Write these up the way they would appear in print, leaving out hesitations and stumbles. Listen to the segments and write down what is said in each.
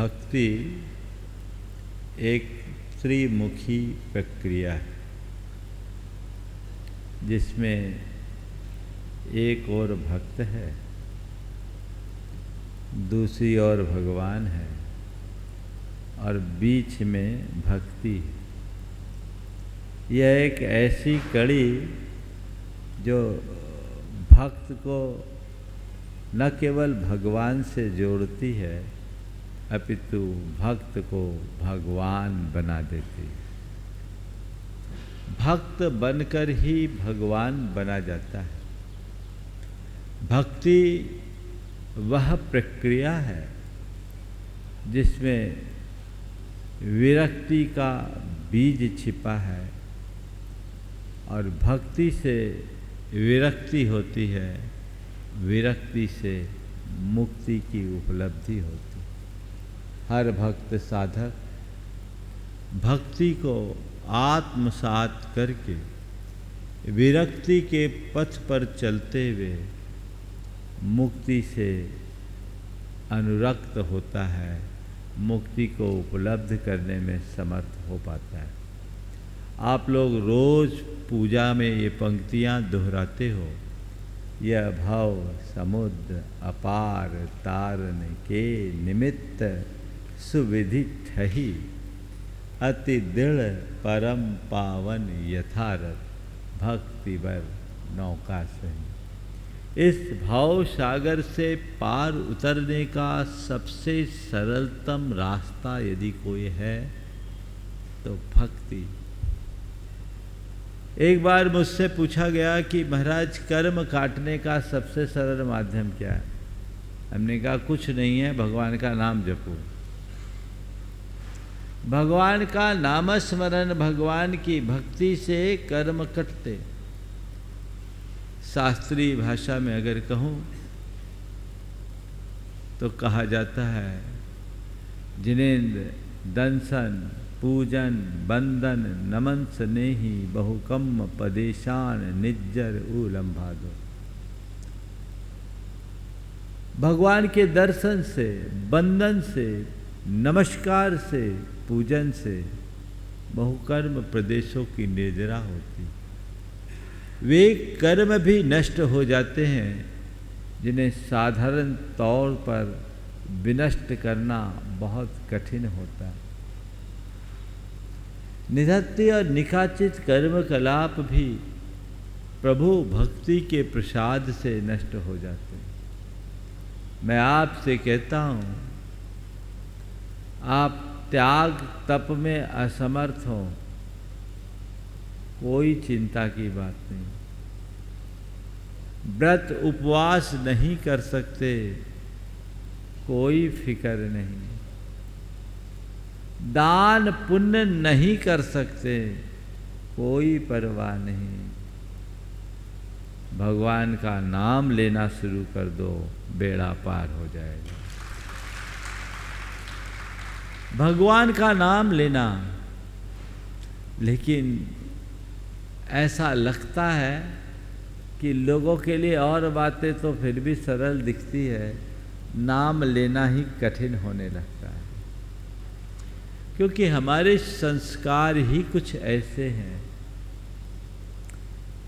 भक्ति एक त्रिमुखी प्रक्रिया है, जिसमें एक ओर भक्त है, दूसरी ओर भगवान है और बीच में भक्ति है। यह एक ऐसी कड़ी जो भक्त को न केवल भगवान से जोड़ती है, अपितु भक्त को भगवान बना देती है। भक्त बनकर ही भगवान बना जाता है। भक्ति वह प्रक्रिया है जिसमें विरक्ति का बीज छिपा है और भक्ति से विरक्ति होती है, विरक्ति से मुक्ति की उपलब्धि होती है। हर भक्त साधक भक्ति को आत्मसात करके विरक्ति के पथ पर चलते हुए मुक्ति से अनुरक्त होता है, मुक्ति को उपलब्ध करने में समर्थ हो पाता है। आप लोग रोज पूजा में ये पंक्तियाँ दोहराते हो, यह भव समुद्र अपार तारन के निमित्त सुविधि ठही, अति दृढ़ परम पावन यथारथ भक्ति बर नौका सही। इस भाव सागर से पार उतरने का सबसे सरलतम रास्ता यदि कोई है तो भक्ति। एक बार मुझसे पूछा गया कि महाराज कर्म काटने का सबसे सरल माध्यम क्या है? हमने कहा कुछ नहीं है, भगवान का नाम जपो। भगवान का नामस्मरण, भगवान की भक्ति से कर्म कटते। शास्त्रीय भाषा में अगर कहूँ तो कहा जाता है, जिनेन्द्र दंसन पूजन बंदन नमन स्नेही बहुकम पदेशान निज्जर उलंभादो। भगवान के दर्शन से, बंदन से, नमस्कार से, पूजन से बहुकर्म प्रदेशों की निर्जरा होती। वे कर्म भी नष्ट हो जाते हैं जिन्हें साधारण तौर पर विनष्ट करना बहुत कठिन होता है। निधत्य और निकाचित कर्म कलाप भी प्रभु भक्ति के प्रसाद से नष्ट हो जाते हैं। मैं आपसे कहता हूँ, आप त्याग तप में असमर्थ हो, कोई चिंता की बात नहीं। व्रत उपवास नहीं कर सकते, कोई फिक्र नहीं। दान पुण्य नहीं कर सकते, कोई परवाह नहीं। भगवान का नाम लेना शुरू कर दो, बेड़ा पार हो जाएगा। भगवान का नाम लेना, लेकिन ऐसा लगता है कि लोगों के लिए और बातें तो फिर भी सरल दिखती है, नाम लेना ही कठिन होने लगता है। क्योंकि हमारे संस्कार ही कुछ ऐसे हैं।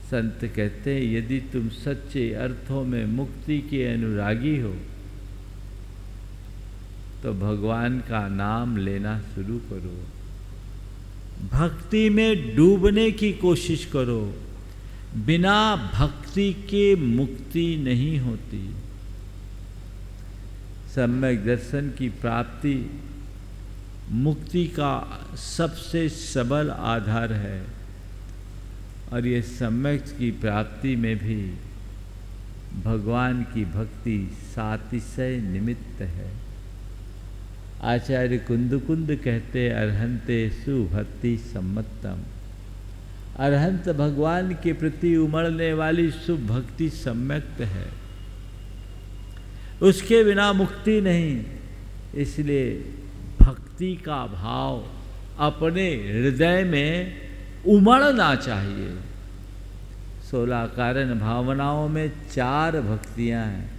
संत कहते हैं, यदि तुम सच्चे अर्थों में मुक्ति के अनुरागी हो तो भगवान का नाम लेना शुरू करो, भक्ति में डूबने की कोशिश करो। बिना भक्ति के मुक्ति नहीं होती। सम्यक दर्शन की प्राप्ति मुक्ति का सबसे सबल आधार है और ये सम्यक की प्राप्ति में भी भगवान की भक्ति सातिशय निमित्त है। आचार्य कुंद कहते, अर्हंते सुभक्ति सम्मतम। अरहंत भगवान के प्रति उमड़ने वाली शुभ भक्ति सम्यक्त है, उसके बिना मुक्ति नहीं। इसलिए भक्ति का भाव अपने हृदय में उमड़ना चाहिए। 16 कारण भावनाओं में 4 भक्तियां हैं।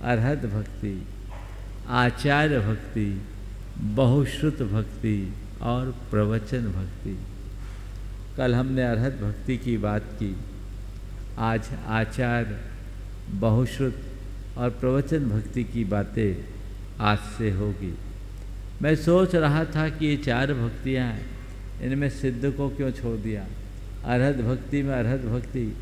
अरहत भक्ति, आचार्य भक्ति, बहुश्रुत भक्ति और प्रवचन भक्ति। कल हमने अरहत भक्ति की बात की, आज आचार्य, बहुश्रुत और प्रवचन भक्ति की बातें आज से होगी। मैं सोच रहा था कि ये 4 भक्तियाँ हैं, इनमें सिद्ध को क्यों छोड़ दिया। अरहत भक्ति में अरहत भक्ति,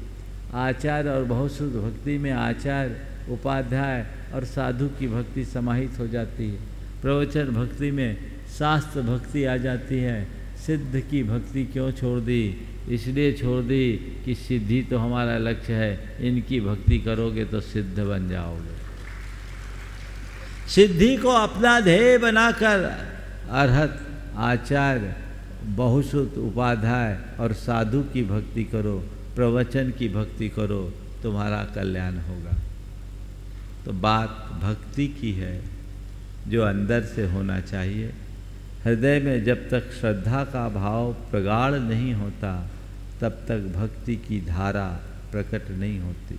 आचार्य और बहुश्रुत भक्ति में आचार्य, उपाध्याय और साधु की भक्ति समाहित हो जाती है। प्रवचन भक्ति में शास्त्र भक्ति आ जाती है। सिद्ध की भक्ति क्यों छोड़ दी? इसलिए छोड़ दी कि सिद्धि तो हमारा लक्ष्य है, इनकी भक्ति करोगे तो सिद्ध बन जाओगे। सिद्धि को अपना ध्येय बनाकर अरहत, आचार्य, बहुश्रुत, उपाध्याय और साधु की भक्ति करो, प्रवचन की भक्ति करो, तुम्हारा कल्याण होगा। तो बात भक्ति की है जो अंदर से होना चाहिए। हृदय में जब तक श्रद्धा का भाव प्रगाढ़ नहीं होता तब तक भक्ति की धारा प्रकट नहीं होती।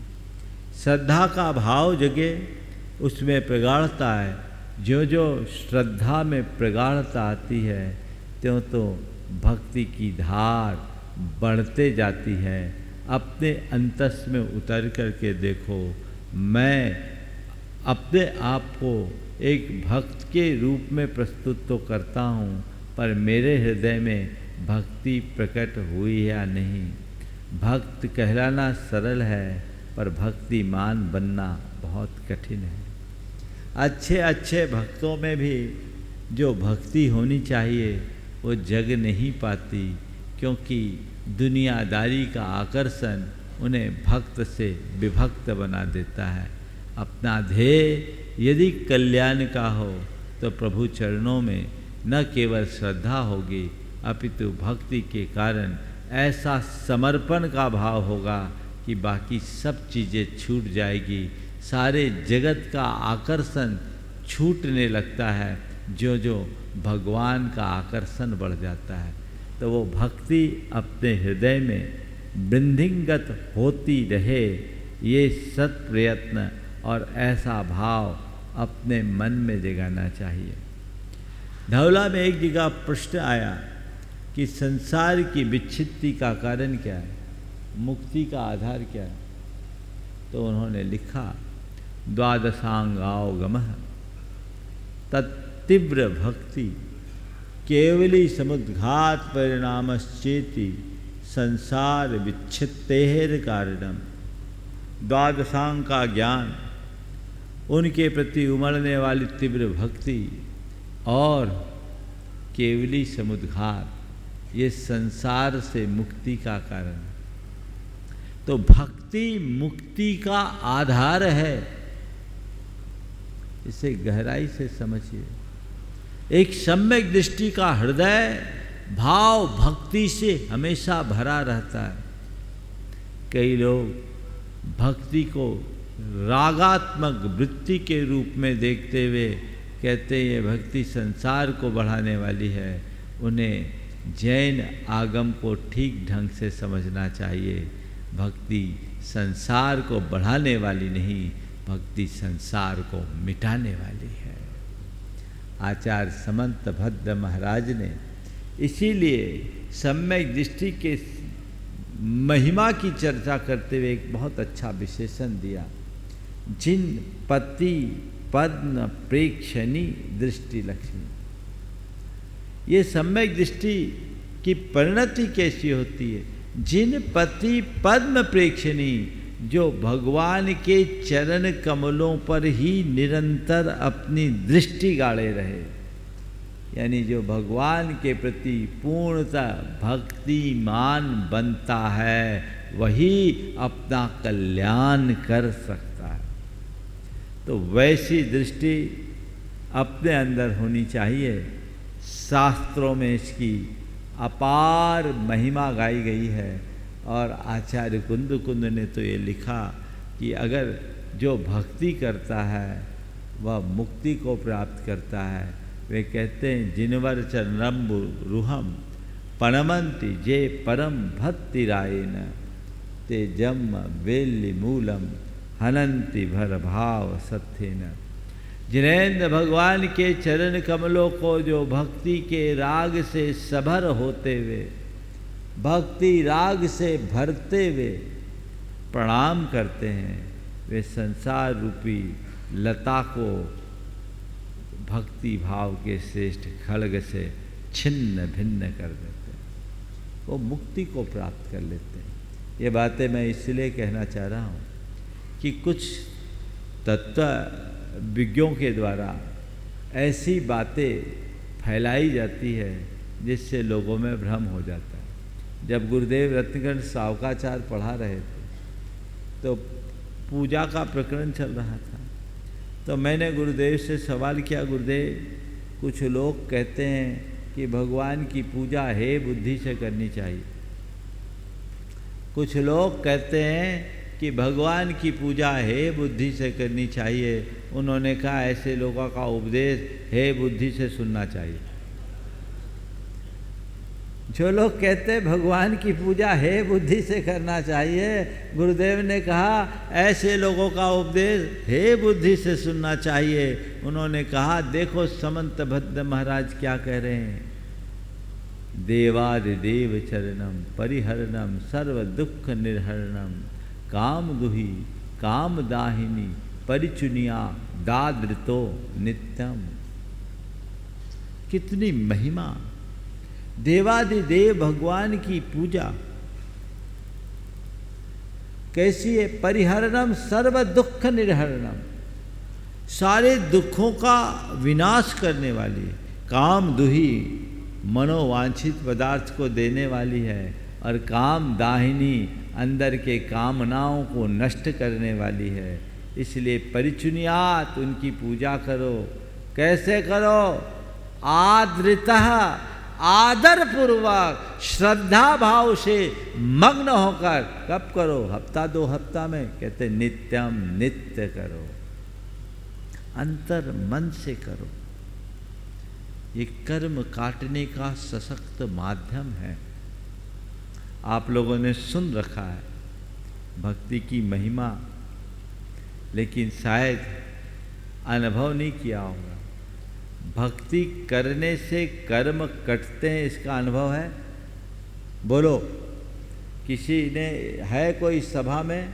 श्रद्धा का भाव जगे, उसमें प्रगाढ़ता है। जो जो श्रद्धा में प्रगाढ़ता आती है त्यों तो भक्ति की धार बढ़ते जाती है। अपने अंतस में उतर करके देखो, मैं अपने आप को एक भक्त के रूप में प्रस्तुत तो करता हूँ, पर मेरे हृदय में भक्ति प्रकट हुई या नहीं। भक्त कहलाना सरल है, पर भक्तिमान बनना बहुत कठिन है। अच्छे अच्छे भक्तों में भी जो भक्ति होनी चाहिए वो जग नहीं पाती, क्योंकि दुनियादारी का आकर्षण उन्हें भक्त से विभक्त बना देता है। अपना ध्येय यदि कल्याण का हो तो प्रभु चरणों में न केवल श्रद्धा होगी, अपितु भक्ति के कारण ऐसा समर्पण का भाव होगा कि बाकी सब चीज़ें छूट जाएगी। सारे जगत का आकर्षण छूटने लगता है। जो जो भगवान का आकर्षण बढ़ जाता है, तो वो भक्ति अपने हृदय में वृद्धिंगत होती रहे। ये सत प्रयत्न और ऐसा भाव अपने मन में जगाना चाहिए। धौला में एक जगह प्रश्न आया कि संसार की विच्छित्ति का कारण क्या है, मुक्ति का आधार क्या है। तो उन्होंने लिखा, द्वादशांगावगमः तत्तीव्र भक्ति केवली समुद्घात परिणामश्चेति संसार विच्छित्तेर कारणम। द्वादशांग का ज्ञान, उनके प्रति उमड़ने वाली तीव्र भक्ति और केवली समुद्घात, ये संसार से मुक्ति का कारण है। तो भक्ति मुक्ति का आधार है, इसे गहराई से समझिए। एक सम्यक दृष्टि का हृदय भाव भक्ति से हमेशा भरा रहता है। कई लोग भक्ति को रागात्मक वृत्ति के रूप में देखते हुए कहते हैं ये भक्ति संसार को बढ़ाने वाली है। उन्हें जैन आगम को ठीक ढंग से समझना चाहिए। भक्ति संसार को बढ़ाने वाली नहीं, भक्ति संसार को मिटाने वाली है। आचार्य समंत भद्र महाराज ने इसीलिए सम्यक दृष्टि के महिमा की चर्चा करते हुए एक बहुत अच्छा विशेषण दिया। जिन पति पद्म प्रेक्षणी दृष्टि लक्ष्मी। ये सम्यक दृष्टि की परिणति कैसी होती है? जिन पति पद्म प्रेक्षणी, जो भगवान के चरण कमलों पर ही निरंतर अपनी दृष्टि गाड़े रहे, यानी जो भगवान के प्रति पूर्णतः भक्तिमान बनता है वही अपना कल्याण कर सकता है। तो वैसी दृष्टि अपने अंदर होनी चाहिए। शास्त्रों में इसकी अपार महिमा गाई गई है और आचार्य कुंद ने तो ये लिखा कि अगर जो भक्ति करता है वह मुक्ति को प्राप्त करता है। वे कहते हैं जिनवर चरणम्बु रुहम पणमंति जे परम भक्तिरायेन ते जम वेल्लि मूलम हनंति भर भाव सत्येन। जिनेंद्र भगवान के चरण कमलों को जो भक्ति के राग से सभर होते हुए, भक्ति राग से भरते हुए प्रणाम करते हैं, वे संसार रूपी लता को भक्ति भाव के श्रेष्ठ खड्ग से छिन्न भिन्न कर देते हैं, वो मुक्ति को प्राप्त कर लेते हैं। ये बातें मैं इसलिए कहना चाह रहा हूँ कि कुछ तत्वविज्ञों के द्वारा ऐसी बातें फैलाई जाती है जिससे लोगों में भ्रम हो जाता है। जब गुरुदेव रत्नगंज सावकाचार पढ़ा रहे थे तो पूजा का प्रकरण चल रहा था, तो मैंने गुरुदेव से सवाल किया, गुरुदेव कुछ लोग कहते हैं कि भगवान की पूजा हे बुद्धि से करनी चाहिए, कुछ लोग कहते हैं कि भगवान की पूजा हे बुद्धि से करनी चाहिए। उन्होंने कहा ऐसे लोगों का उपदेश हे बुद्धि से सुनना चाहिए। जो लोग कहते हैं भगवान की पूजा हे बुद्धि से करना चाहिए, गुरुदेव ने कहा ऐसे लोगों का उपदेश हे बुद्धि से सुनना चाहिए। उन्होंने कहा देखो समंत भद्र महाराज क्या कह रहे हैं, देवादिदेव चरणम परिहरणम सर्व दुख निर्हरणम काम दुही काम दाहिनी परिचुनिया दादृतो नित्यम। कितनी महिमा, देवादिदेव भगवान की पूजा कैसी है, परिहरणम सर्व दुख निर्हरणम, सारे दुखों का विनाश करने वाली है, काम दुही मनोवांछित पदार्थ को देने वाली है, और काम दाहिनी अंदर के कामनाओं को नष्ट करने वाली है। इसलिए परिचुनियात उनकी पूजा करो। कैसे करो, आदृतः आदर पूर्वक श्रद्धा भाव से मग्न होकर। कब करो, हफ्ता दो हफ्ता में, कहते नित्यम, नित्य करो, अंतर मन से करो। ये कर्म काटने का सशक्त माध्यम है। आप लोगों ने सुन रखा है भक्ति की महिमा, लेकिन शायद अनुभव नहीं किया होगा। भक्ति करने से कर्म कटते हैं, इसका अनुभव है? बोलो, किसी ने है कोई सभा में?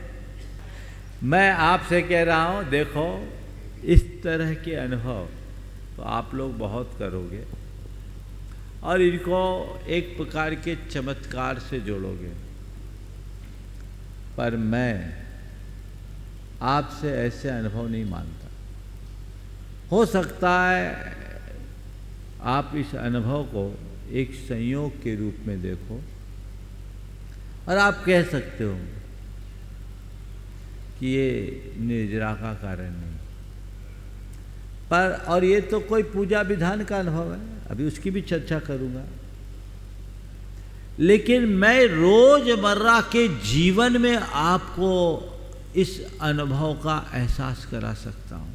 मैं आपसे कह रहा हूँ, देखो इस तरह के अनुभव तो आप लोग बहुत करोगे और इनको एक प्रकार के चमत्कार से जोड़ोगे, पर मैं आपसे ऐसे अनुभव नहीं मानता। हो सकता है आप इस अनुभव को एक संयोग के रूप में देखो और आप कह सकते हो कि ये निर्जरा का कारण नहीं, पर और ये तो कोई पूजा विधान का अनुभव है, अभी उसकी भी चर्चा करूंगा। लेकिन मैं रोजमर्रा के जीवन में आपको इस अनुभव का एहसास करा सकता हूं।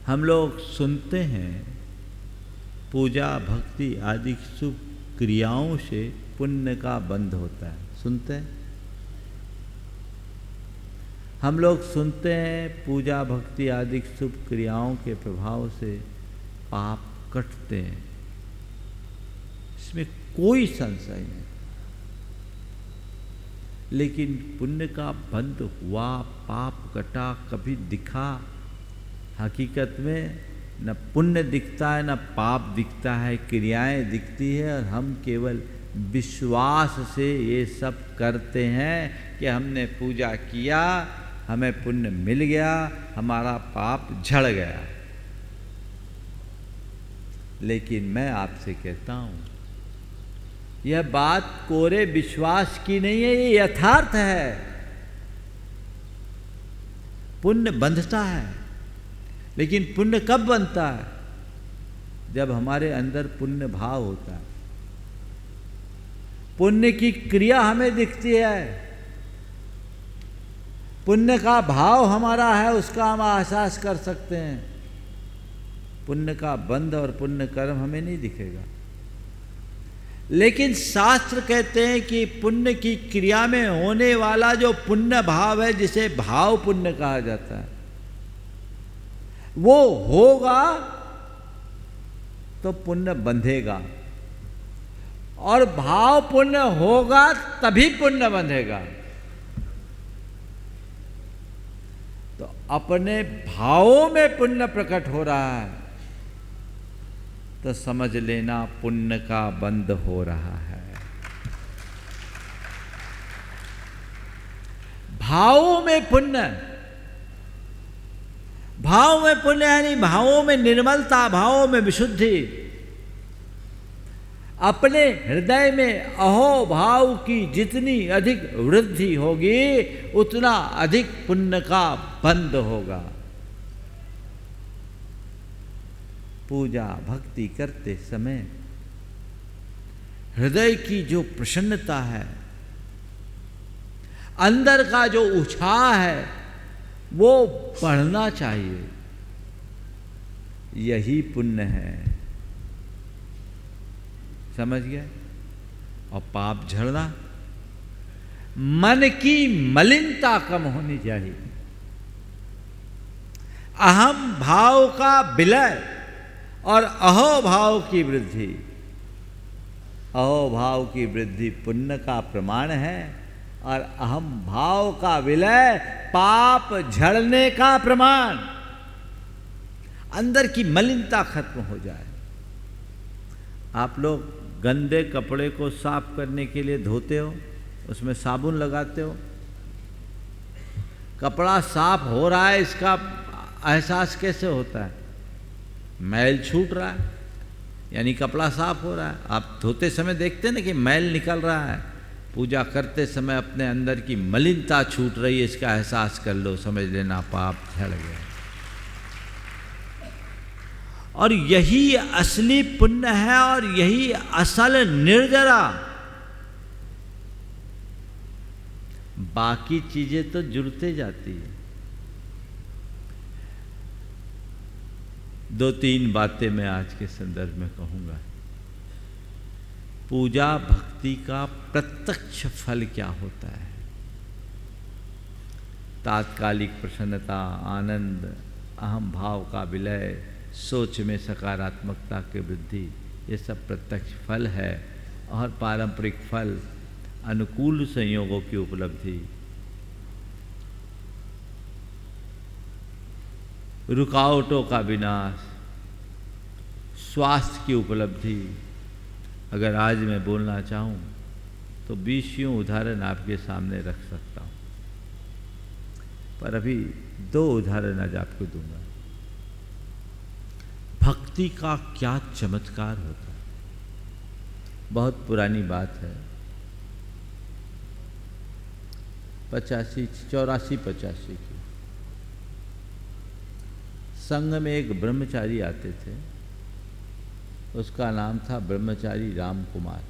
हम लोग सुनते हैं पूजा भक्ति आदि शुभ क्रियाओं से पुण्य का बंध होता है, सुनते हैं। हम लोग सुनते हैं पूजा भक्ति आदि शुभ क्रियाओं के प्रभाव से पाप कटते हैं, इसमें कोई संशय नहीं। लेकिन पुण्य का बंध हुआ, पाप कटा, कभी दिखा? हकीकत में न पुण्य दिखता है न पाप दिखता है, क्रियाएं दिखती है और हम केवल विश्वास से ये सब करते हैं कि हमने पूजा किया, हमें पुण्य मिल गया, हमारा पाप झड़ गया। लेकिन मैं आपसे कहता हूं, यह बात कोरे विश्वास की नहीं है, ये यथार्थ है। पुण्य बंधता है, लेकिन पुण्य कब बनता है? जब हमारे अंदर पुण्य भाव होता है, पुण्य की क्रिया हमें दिखती है, पुण्य का भाव हमारा है, उसका हम एहसास कर सकते हैं। पुण्य का बंध और पुण्य कर्म हमें नहीं दिखेगा। लेकिन शास्त्र कहते हैं कि पुण्य की क्रिया में होने वाला जो पुण्य भाव है, जिसे भाव पुण्य कहा जाता है, वो होगा तो पुण्य बंधेगा, और भाव पुण्य होगा तभी पुण्य बंधेगा। तो अपने भावों में पुण्य प्रकट हो रहा है तो समझ लेना पुण्य का बंध हो रहा है। भावों में पुण्य, भाव में पुण्य यानी भावों में निर्मलता, भावों में विशुद्धि। अपने हृदय में अहो भाव की जितनी अधिक वृद्धि होगी उतना अधिक पुण्य का बंध होगा। पूजा भक्ति करते समय हृदय की जो प्रसन्नता है, अंदर का जो उत्साह है, वो बढ़ना चाहिए। यही पुण्य है, समझ गए? और पाप झड़ना, मन की मलिनता कम होनी चाहिए। अहम भाव का विलय और अहो भाव की वृद्धि। अहो भाव की वृद्धि पुण्य का प्रमाण है और अहम भाव का विलय पाप झड़ने का प्रमाण। अंदर की मलिनता खत्म हो जाए। आप लोग गंदे कपड़े को साफ करने के लिए धोते हो, उसमें साबुन लगाते हो, कपड़ा साफ हो रहा है इसका एहसास कैसे होता है? मैल छूट रहा है, यानी कपड़ा साफ हो रहा है। आप धोते समय देखते हैं ना कि मैल निकल रहा है। पूजा करते समय अपने अंदर की मलिनता छूट रही है, इसका एहसास कर लो, समझ लेना पाप झड़ गया। और यही असली पुण्य है और यही असल निर्जरा। बाकी चीजें तो जुड़ते जाती है। दो तीन बातें मैं आज के संदर्भ में कहूंगा। पूजा भक्ति का प्रत्यक्ष फल क्या होता है? तात्कालिक प्रसन्नता, आनंद, अहम भाव का विलय, सोच में सकारात्मकता की वृद्धि, ये सब प्रत्यक्ष फल है। और पारंपरिक फल अनुकूल संयोगों की उपलब्धि, रुकावटों का विनाश, स्वास्थ्य की उपलब्धि। अगर आज मैं बोलना चाहूँ तो 20 उदाहरण आपके सामने रख सकता हूँ, पर अभी 2 उदाहरण आज आपको दूंगा। भक्ति का क्या चमत्कार होता है। बहुत पुरानी बात है, 84-85 की। संघ में एक ब्रह्मचारी आते थे, उसका नाम था ब्रह्मचारी राम कुमार।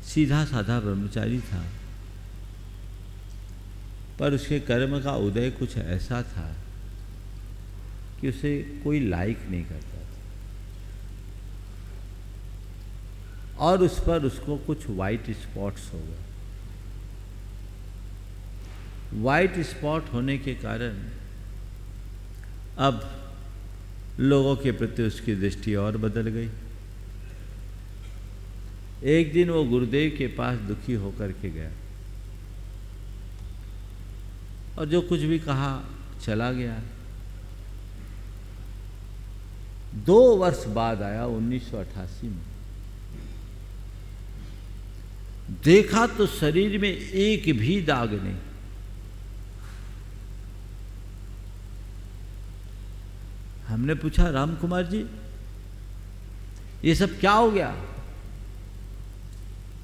सीधा साधा ब्रह्मचारी था, पर उसके कर्म का उदय कुछ ऐसा था कि उसे कोई लाइक नहीं करता था, और उस पर उसको कुछ वाइट स्पॉट्स हो गए। वाइट स्पॉट होने के कारण अब लोगों के प्रति उसकी दृष्टि और बदल गई। एक दिन वो गुरुदेव के पास दुखी होकर के गया और जो कुछ भी कहा चला गया। 2 वर्ष बाद आया 1988 में। देखा तो शरीर में एक भी दाग नहीं। हमने पूछा, राम कुमार जी ये सब क्या हो गया?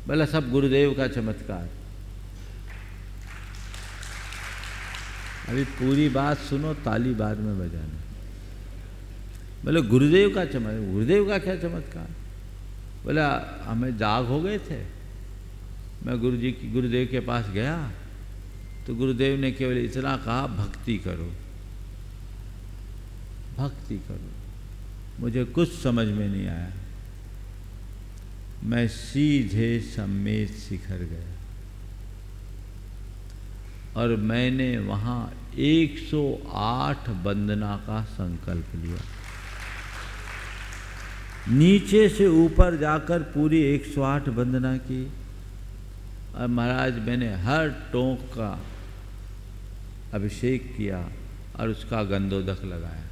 बोला, सब गुरुदेव का चमत्कार। अभी पूरी बात सुनो, ताली बाद में बजाना। बोले गुरुदेव का चमत्कार। गुरुदेव का क्या चमत्कार? बोला, हमें दाग हो गए थे, मैं गुरुदेव के पास गया तो गुरुदेव ने केवल इतना कहा, भक्ति करो, भक्ति करो। मुझे कुछ समझ में नहीं आया। मैं सीधे सम्मेद शिखर गया और मैंने वहाँ 108 वंदना का संकल्प लिया। नीचे से ऊपर जाकर पूरी 108 वंदना की और महाराज मैंने हर टोंक का अभिषेक किया और उसका गंधोदक लगाया।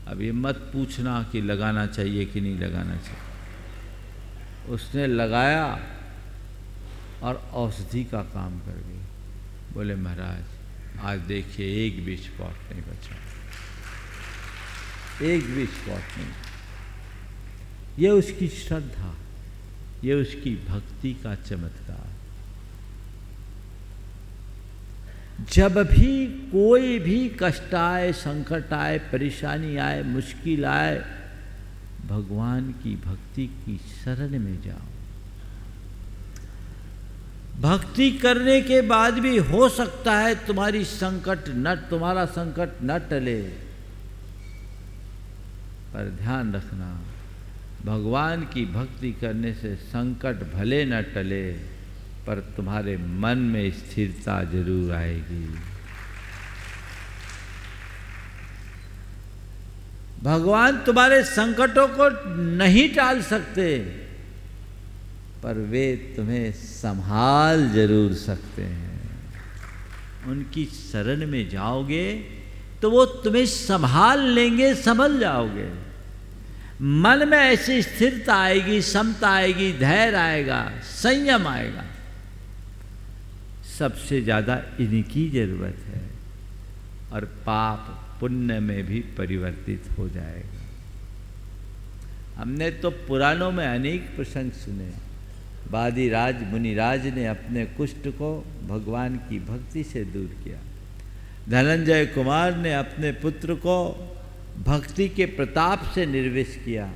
अब ये मत पूछना कि लगाना चाहिए कि नहीं लगाना चाहिए। उसने लगाया और औषधि का काम कर गई। बोले महाराज आज देखिए एक भी स्पॉट नहीं बचा, एक भी स्पॉट नहीं। ये उसकी श्रद्धा, ये उसकी भक्ति का चमत्कार। जब भी कोई भी कष्ट आए, संकट आए, परेशानी आए, मुश्किल आए, भगवान की भक्ति की शरण में जाओ। भक्ति करने के बाद भी हो सकता है तुम्हारा संकट न टले, पर ध्यान रखना भगवान की भक्ति करने से संकट भले न टले, पर तुम्हारे मन में स्थिरता जरूर आएगी। भगवान तुम्हारे संकटों को नहीं टाल सकते, पर वे तुम्हें संभाल जरूर सकते हैं। उनकी शरण में जाओगे तो वो तुम्हें संभाल लेंगे, संभल जाओगे। मन में ऐसी स्थिरता आएगी, समता आएगी, धैर्य आएगा, संयम आएगा। सबसे ज़्यादा इनकी जरूरत है और पाप पुण्य में भी परिवर्तित हो जाएगा। हमने तो पुराणों में अनेक प्रसंग सुने। वादिराज मुनिराज ने अपने कुष्ठ को भगवान की भक्ति से दूर किया। धनंजय कुमार ने अपने पुत्र को भक्ति के प्रताप से निर्विष किया।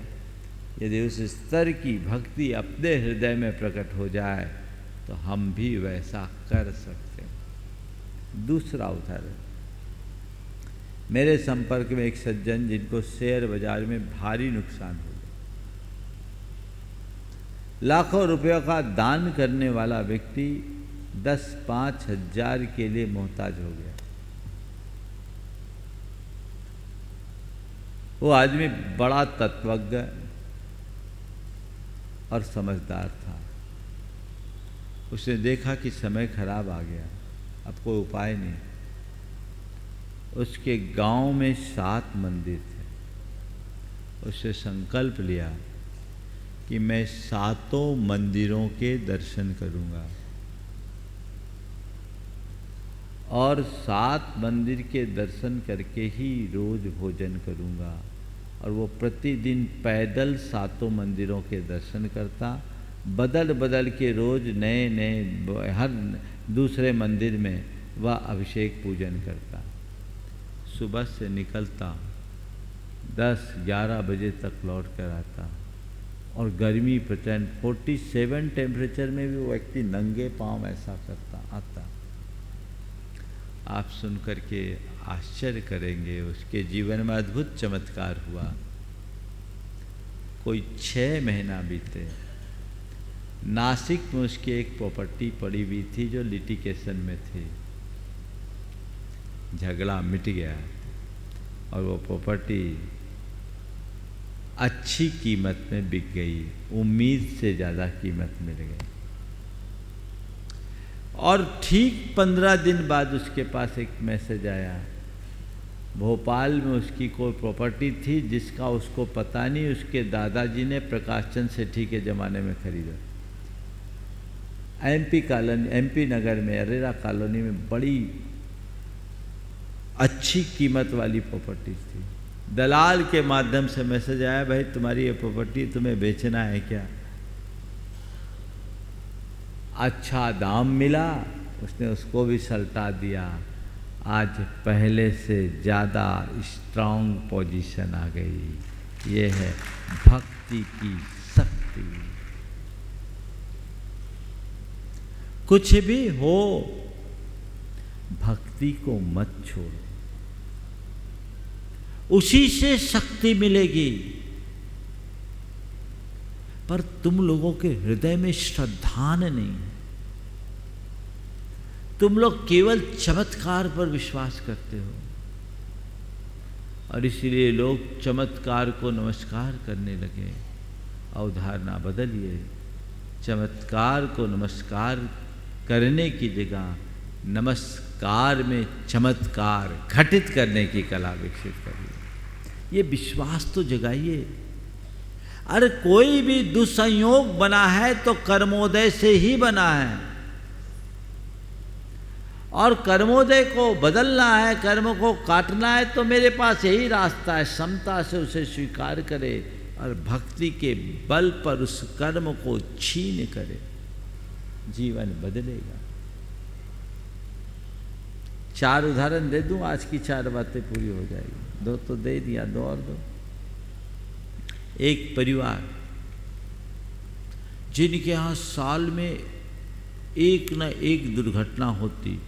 यदि उस स्तर की भक्ति अपने हृदय में प्रकट हो जाए तो हम भी वैसा कर सकते हैं। दूसरा उदाहरण, मेरे संपर्क में एक सज्जन जिनको शेयर बाजार में भारी नुकसान हो गया। लाखों रुपयों का दान करने वाला व्यक्ति 10-5 हजार के लिए मोहताज हो गया। वो आदमी बड़ा तत्वज्ञ और समझदार था। उसने देखा कि समय खराब आ गया, अब कोई उपाय नहीं। उसके गांव में 7 मंदिर थे। उसने संकल्प लिया कि मैं 7 मंदिरों के दर्शन करूंगा और 7 मंदिर के दर्शन करके ही रोज भोजन करूंगा। और वो प्रतिदिन पैदल 7 मंदिरों के दर्शन करता, बदल बदल के रोज नए नए हर दूसरे मंदिर में वह अभिषेक पूजन करता। सुबह से निकलता, 10-11 बजे तक लौट कर आता और गर्मी प्रचंड 47 टेम्परेचर में भी वो व्यक्ति नंगे पांव ऐसा करता आता। आप सुनकर के आश्चर्य करेंगे, उसके जीवन में अद्भुत चमत्कार हुआ। कोई 6 महीना बीते, नासिक में उसकी एक प्रॉपर्टी पड़ी हुई थी जो लिटिगेशन में थी। झगड़ा मिट गया और वो प्रॉपर्टी अच्छी कीमत में बिक गई, उम्मीद से ज़्यादा कीमत मिल गई। और ठीक 15 दिन बाद उसके पास एक मैसेज आया। भोपाल में उसकी कोई प्रॉपर्टी थी जिसका उसको पता नहीं, उसके दादाजी ने प्रकाश चंद सेठी के ज़माने में खरीदा। एमपी नगर में अरेरा कॉलोनी में बड़ी अच्छी कीमत वाली प्रॉपर्टी थी। दलाल के माध्यम से मैसेज आया, भाई तुम्हारी ये प्रॉपर्टी तुम्हें बेचना है क्या? अच्छा दाम मिला, उसने उसको भी सल्टा दिया। आज पहले से ज़्यादा स्ट्रांग पोजीशन आ गई। ये है भक्ति की शक्ति। कुछ भी हो, भक्ति को मत छोड़ो, उसी से शक्ति मिलेगी। पर तुम लोगों के हृदय में श्रद्धा नहीं है। तुम लोग केवल चमत्कार पर विश्वास करते हो और इसलिए लोग चमत्कार को नमस्कार करने लगे। अवधारणा बदलिए, चमत्कार को नमस्कार करने की जगह नमस्कार में चमत्कार घटित करने की कला विकसित करिए। ये विश्वास तो जगाइए। अरे कोई भी दुसंयोग बना है तो कर्मोदय से ही बना है, और कर्मोदय को बदलना है, कर्म को काटना है, तो मेरे पास यही रास्ता है, समता से उसे स्वीकार करे और भक्ति के बल पर उस कर्म को छीन करे, जीवन बदलेगा। 4 उदाहरण दे दूं, आज की 4 बातें पूरी हो जाएगी। 2 तो दे दिया, 2 और दो। एक परिवार जिनके यहाँ साल में एक न एक दुर्घटना होती,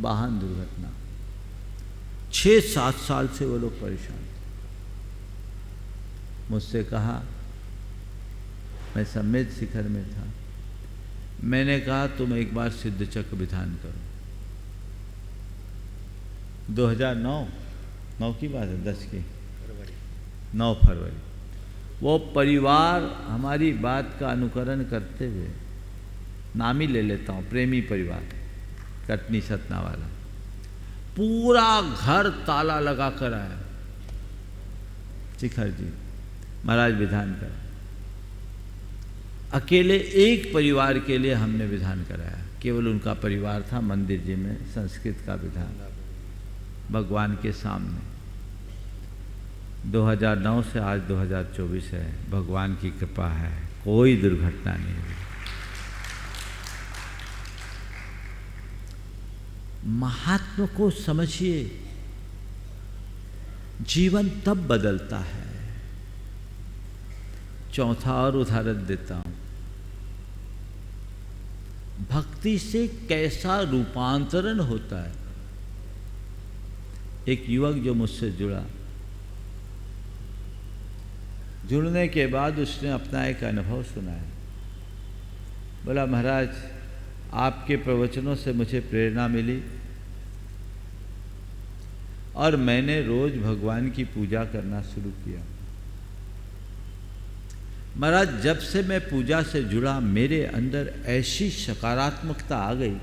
वाहन दुर्घटना, 6-7 साल से वो लोग परेशान थे। मुझसे कहा, मैं सम्मेद शिखर में था, मैंने कहा तुम एक बार सिद्ध चक्र विधान करो। 2009 की बात है, 10 की 9 फरवरी। वो परिवार हमारी बात का अनुकरण करते हुए, नाम ही ले लेता हूँ, प्रेमी परिवार, कटनी सतना वाला, पूरा घर ताला लगा कर आया। शिखर जी महाराज विधान करा। अकेले एक परिवार के लिए हमने विधान कराया, केवल उनका परिवार था, मंदिर जी में संस्कृत का विधान भगवान के सामने। 2009 से आज 2024 है, भगवान की कृपा है, कोई दुर्घटना नहीं हुई। महात्मा को समझिए, जीवन तब बदलता है। चौथा और उदाहरण देता हूं, भक्ति से कैसा रूपांतरण होता है। एक युवक जो मुझसे जुड़ा, जुड़ने के बाद उसने अपना एक अनुभव सुनाया। बोला, महाराज आपके प्रवचनों से मुझे प्रेरणा मिली और मैंने रोज भगवान की पूजा करना शुरू किया। महाराज जब से मैं पूजा से जुड़ा, मेरे अंदर ऐसी सकारात्मकता आ गई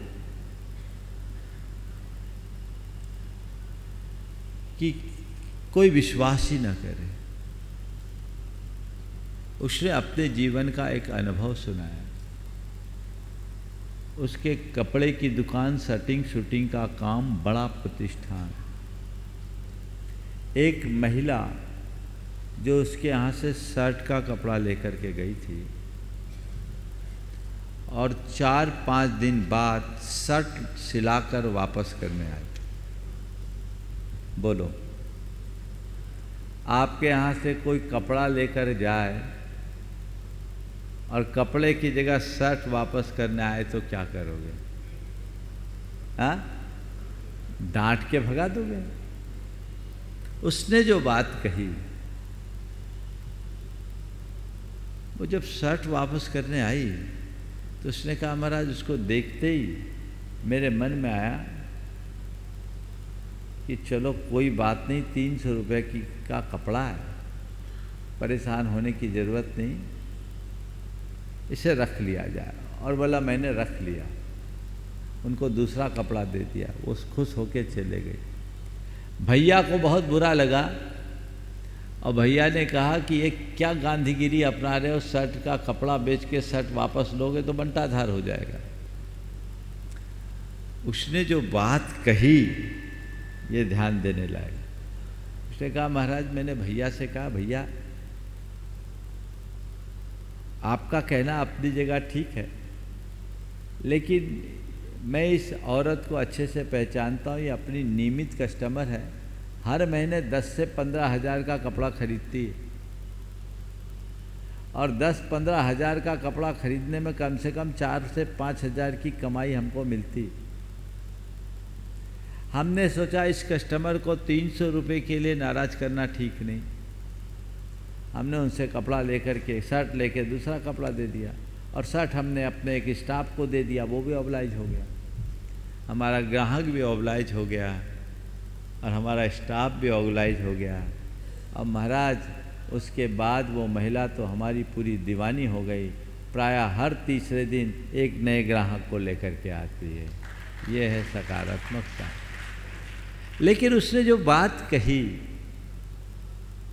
कि कोई विश्वास ही न करे। उसने अपने जीवन का एक अनुभव सुनाया। उसके कपड़े की दुकान, शर्टिंग शूटिंग का काम, बड़ा प्रतिष्ठान। एक महिला जो उसके यहाँ से शर्ट का कपड़ा लेकर के गई थी और 4-5 दिन बाद शर्ट सिलाकर वापस करने आई। बोलो, आपके यहाँ से कोई कपड़ा लेकर जाए और कपड़े की जगह शर्ट वापस करने आए तो क्या करोगे? हाँ, डांट के भगा दोगे? उसने जो बात कही, वो जब शर्ट वापस करने आई तो उसने कहा, महाराज उसको देखते ही मेरे मन में आया कि चलो कोई बात नहीं, 300 रुपये का कपड़ा है, परेशान होने की ज़रूरत नहीं, इसे रख लिया जाए। और बोला मैंने रख लिया, उनको दूसरा कपड़ा दे दिया, वो खुश होके चले गए। भैया को बहुत बुरा लगा और भैया ने कहा कि ये क्या गांधीगिरी अपना रहे हो, शर्ट का कपड़ा बेच के शर्ट वापस लोगे तो बंटाधार हो जाएगा। उसने जो बात कही ये ध्यान देने लायक। उसने कहा, महाराज मैंने भैया से कहा, भैया आपका कहना अपनी जगह ठीक है, लेकिन मैं इस औरत को अच्छे से पहचानता हूँ, ये अपनी नियमित कस्टमर है, हर महीने 10 से 15 हज़ार का कपड़ा खरीदती है और 10-15 हज़ार का कपड़ा खरीदने में कम से कम 4 से 5 हज़ार की कमाई हमको मिलती। हमने सोचा इस कस्टमर को 300 रुपये के लिए नाराज़ करना ठीक नहीं, हमने उनसे कपड़ा लेकर के शर्ट लेके दूसरा कपड़ा दे दिया, और शर्ट हमने अपने एक स्टाफ को दे दिया, वो भी ऑब्लाइज हो गया, हमारा ग्राहक भी ऑब्लाइज हो गया और हमारा स्टाफ भी ऑब्लाइज हो गया। अब महाराज उसके बाद वो महिला तो हमारी पूरी दीवानी हो गई, प्रायः हर तीसरे दिन एक नए ग्राहक को लेकर के आती है। ये है सकारात्मकता। लेकिन उसने जो बात कही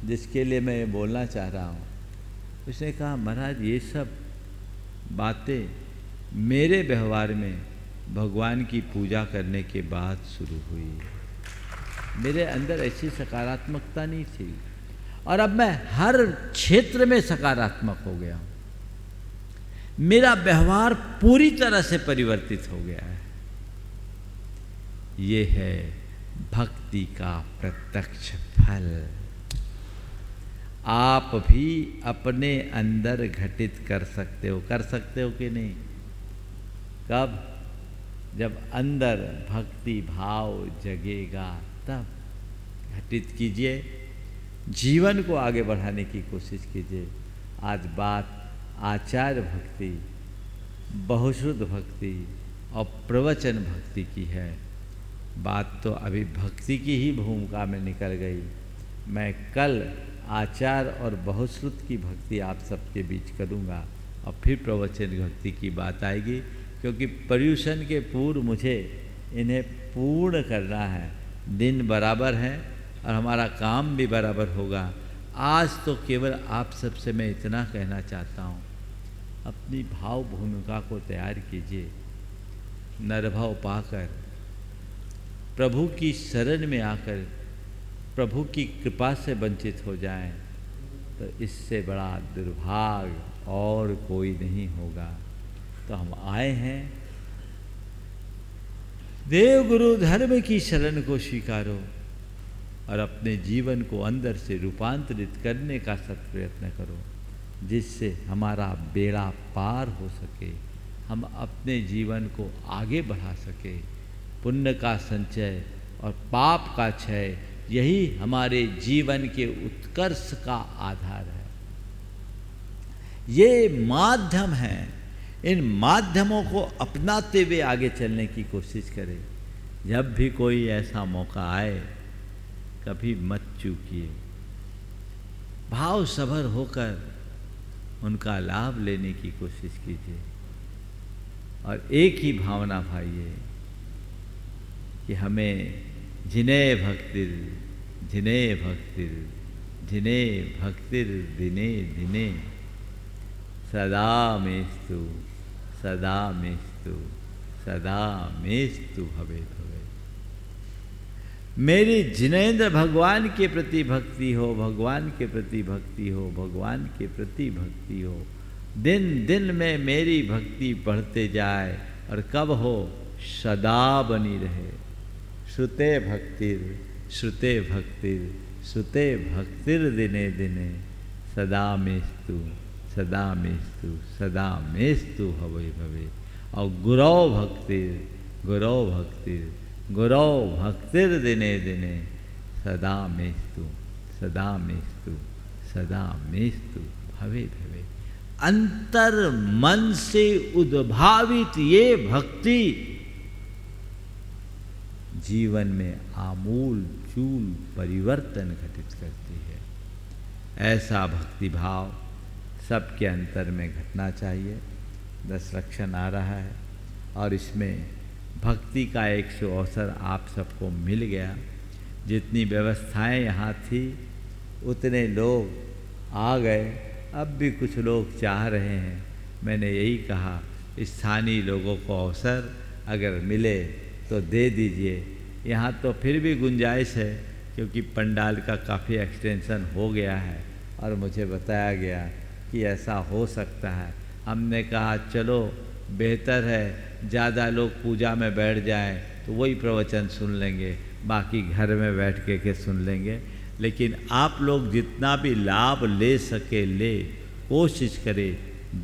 जिसके लिए मैं ये बोलना चाह रहा हूँ, उसने कहा महाराज ये सब बातें मेरे व्यवहार में भगवान की पूजा करने के बाद शुरू हुई। मेरे अंदर ऐसी सकारात्मकता नहीं थी और अब मैं हर क्षेत्र में सकारात्मक हो गया हूँ। मेरा व्यवहार पूरी तरह से परिवर्तित हो गया है। ये है भक्ति का प्रत्यक्ष फल। आप भी अपने अंदर घटित कर सकते हो कि नहीं? कब? जब अंदर भक्ति भाव जगेगा तब। घटित कीजिए, जीवन को आगे बढ़ाने की कोशिश कीजिए। आज बात आचार्य भक्ति, बहुश्रुत भक्ति और प्रवचन भक्ति की है। बात तो अभी भक्ति की ही भूमिका में निकल गई। मैं कल आचार और बहुश्रुत की भक्ति आप सबके बीच करूँगा और फिर प्रवचन भक्ति की बात आएगी, क्योंकि पर्यूषण के पूर्व मुझे इन्हें पूर्ण करना है। दिन बराबर है और हमारा काम भी बराबर होगा। आज तो केवल आप सबसे मैं इतना कहना चाहता हूँ, अपनी भाव भूमिका को तैयार कीजिए। नरभाव पाकर प्रभु की शरण में आकर प्रभु की कृपा से वंचित हो जाएं तो इससे बड़ा दुर्भाग्य और कोई नहीं होगा। तो हम आए हैं, देव गुरु धर्म की शरण को स्वीकारो और अपने जीवन को अंदर से रूपांतरित करने का सत प्रयत्न करो, जिससे हमारा बेड़ा पार हो सके, हम अपने जीवन को आगे बढ़ा सके। पुण्य का संचय और पाप का क्षय, यही हमारे जीवन के उत्कर्ष का आधार है। ये माध्यम हैं, इन माध्यमों को अपनाते हुए आगे चलने की कोशिश करें। जब भी कोई ऐसा मौका आए कभी मत चूकिए, भाव सभर होकर उनका लाभ लेने की कोशिश कीजिए और एक ही भावना भाइये कि हमें जिने भक्तिर दिने दिने सदा मेस्तु भवे भवे। मेरी जिनेंद्र भगवान के प्रति भक्ति हो, भगवान के प्रति भक्ति हो, भगवान के प्रति भक्ति हो। दिन दिन में मेरी भक्ति बढ़ते जाए और कब हो? सदा बनी रहे। श्रुते भक्तिर दिने दिने सदा मेस्तु भवे भवे। और गुरौ भक्तिर दिने दिने सदा मेस्तु भवे भवे। अंतर मन से उद्भावित ये भक्ति जीवन में आमूल चूल परिवर्तन घटित करती है। ऐसा भक्ति भाव सबके अंतर में घटना चाहिए। 10 लक्षण आ रहा है और इसमें भक्ति का एक सो अवसर आप सबको मिल गया। जितनी व्यवस्थाएं यहाँ थी उतने लोग आ गए। अब भी कुछ लोग चाह रहे हैं। मैंने यही कहा, स्थानीय लोगों को अवसर अगर मिले तो दे दीजिए। यहाँ तो फिर भी गुंजाइश है, क्योंकि पंडाल का काफ़ी एक्सटेंशन हो गया है और मुझे बताया गया कि ऐसा हो सकता है। हमने कहा चलो बेहतर है ज़्यादा लोग पूजा में बैठ जाएं तो वही प्रवचन सुन लेंगे, बाकी घर में बैठ के सुन लेंगे। लेकिन आप लोग जितना भी लाभ ले सके ले, कोशिश करें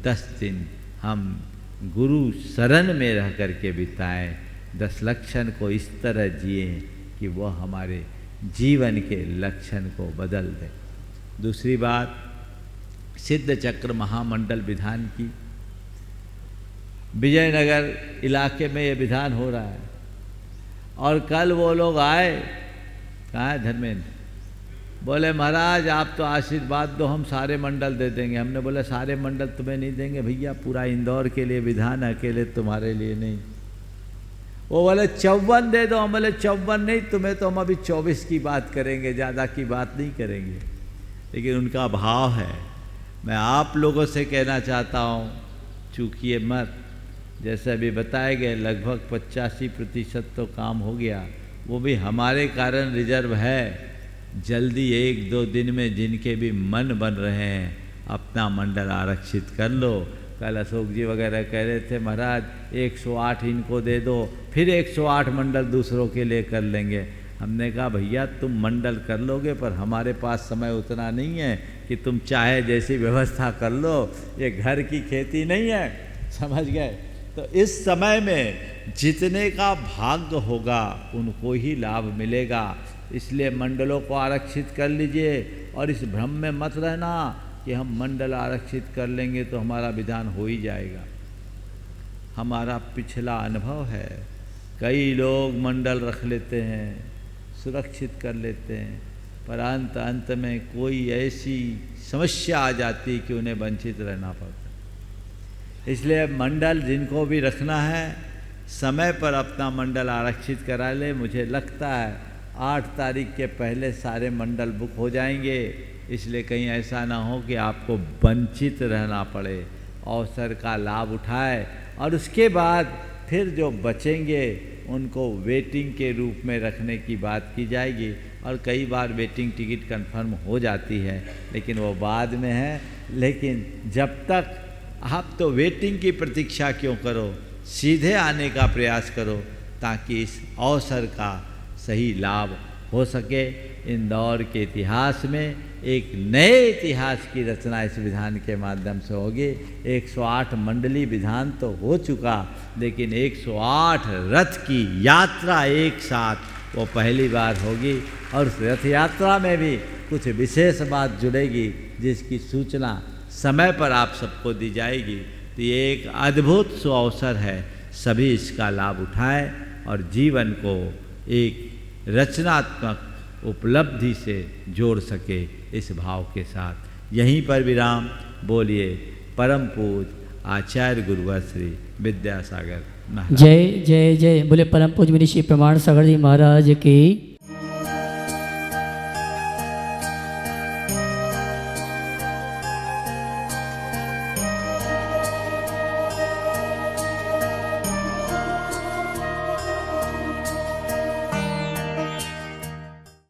10 दिन हम गुरु शरण में रह कर के बिताएं। 10 लक्षण को इस तरह जिए कि वह हमारे जीवन के लक्षण को बदल दे। दूसरी बात, सिद्ध चक्र महामंडल विधान की। विजयनगर इलाके में ये विधान हो रहा है। और कल वो लोग आए, कहाँ है धर्मेंद्र, बोले महाराज आप तो आशीर्वाद दो, हम सारे मंडल दे देंगे। हमने बोला सारे मंडल तुम्हें नहीं देंगे भैया, पूरा इंदौर के लिए विधान, अकेले तुम्हारे लिए नहीं। वो बोले 54 दे दो। हम बोले 54 नहीं, तुम्हें तो हम अभी 24 की बात करेंगे, ज़्यादा की बात नहीं करेंगे। लेकिन उनका भाव है। मैं आप लोगों से कहना चाहता हूँ, चूकिए मत। जैसे अभी बताए गए लगभग 85% तो काम हो गया, वो भी हमारे कारण रिजर्व है। जल्दी 1-2 दिन में जिनके भी मन बन रहे हैं अपना मंडल आरक्षित कर लो। कल अशोक जी वगैरह कह रहे थे महाराज 108 इनको दे दो, फिर 108 मंडल दूसरों के लिए कर लेंगे। हमने कहा भैया तुम मंडल कर लोगे, पर हमारे पास समय उतना नहीं है कि तुम चाहे जैसी व्यवस्था कर लो। ये घर की खेती नहीं है, समझ गए। तो इस समय में जितने का भाग्य होगा उनको ही लाभ मिलेगा। इसलिए मंडलों को आरक्षित कर लीजिए और इस भ्रम में मत रहना कि हम मंडल आरक्षित कर लेंगे तो हमारा विधान हो ही जाएगा। हमारा पिछला अनुभव है, कई लोग मंडल रख लेते हैं, सुरक्षित कर लेते हैं, पर अंत में कोई ऐसी समस्या आ जाती कि उन्हें वंचित रहना पड़ता। इसलिए मंडल जिनको भी रखना है समय पर अपना मंडल आरक्षित करा ले। मुझे लगता है 8 तारीख के पहले सारे मंडल बुक हो जाएंगे। इसलिए कहीं ऐसा ना हो कि आपको वंचित रहना पड़े, अवसर का लाभ उठाए और उसके बाद फिर जो बचेंगे उनको वेटिंग के रूप में रखने की बात की जाएगी। और कई बार वेटिंग टिकट कंफर्म हो जाती है, लेकिन वो बाद में है। लेकिन जब तक आप तो वेटिंग की प्रतीक्षा क्यों करो, सीधे आने का प्रयास करो ताकि इस अवसर का सही लाभ हो सके। इंदौर के इतिहास में एक नए इतिहास की रचना इस विधान के माध्यम से होगी। 108 मंडली विधान तो हो चुका, लेकिन 108 रथ की यात्रा एक साथ वो पहली बार होगी। और उस रथ यात्रा में भी कुछ विशेष बात जुड़ेगी जिसकी सूचना समय पर आप सबको दी जाएगी। तो ये एक अद्भुत सो अवसर है, सभी इसका लाभ उठाएं और जीवन को एक रचनात्मक उपलब्धि से जोड़ सके इस भाव के साथ। यहीं पर विराम। बोलिए परम पूज आचार्य गुरुवर श्री विद्यासागर महाराज। जय जय जय। बोले परम पूज श्री प्रमाण सागर जी महाराज की।